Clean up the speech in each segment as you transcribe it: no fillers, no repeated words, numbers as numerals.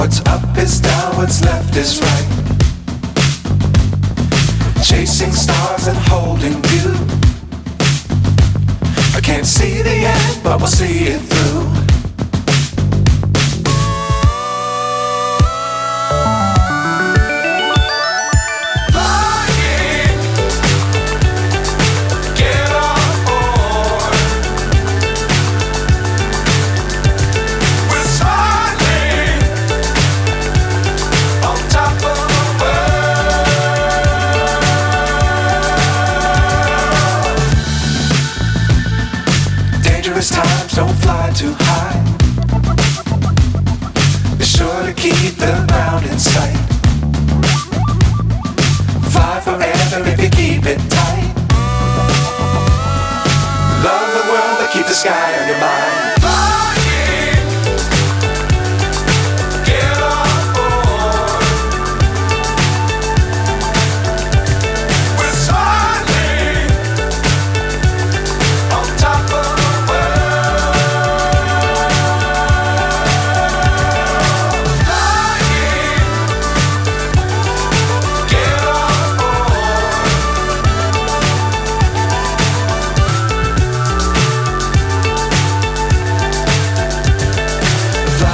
What's up is down, what's left is right. Chasing stars and holding you. I can't see the end, but we'll see it through. Dangerous times, don't fly too high. Be sure to keep the ground in sight. Fly forever if you keep it tight. Love the world, but keep the sky on your mind.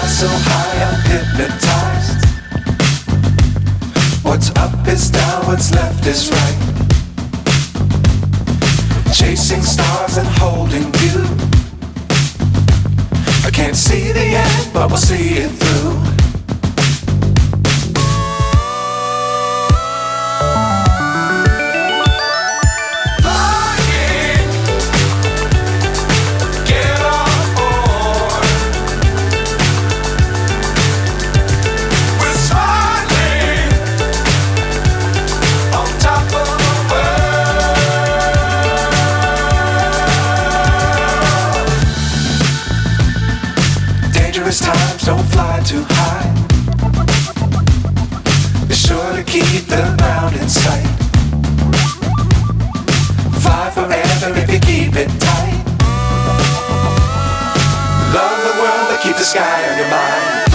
So high I'm hypnotized. What's up is down, what's left is right. Chasing stars and holding you. I can't see the end, but we'll see it through. Dangerous times, don't fly too high. Be sure to keep the ground in sight. Fly forever if you keep it tight. Love the world, but keep the sky on your mind.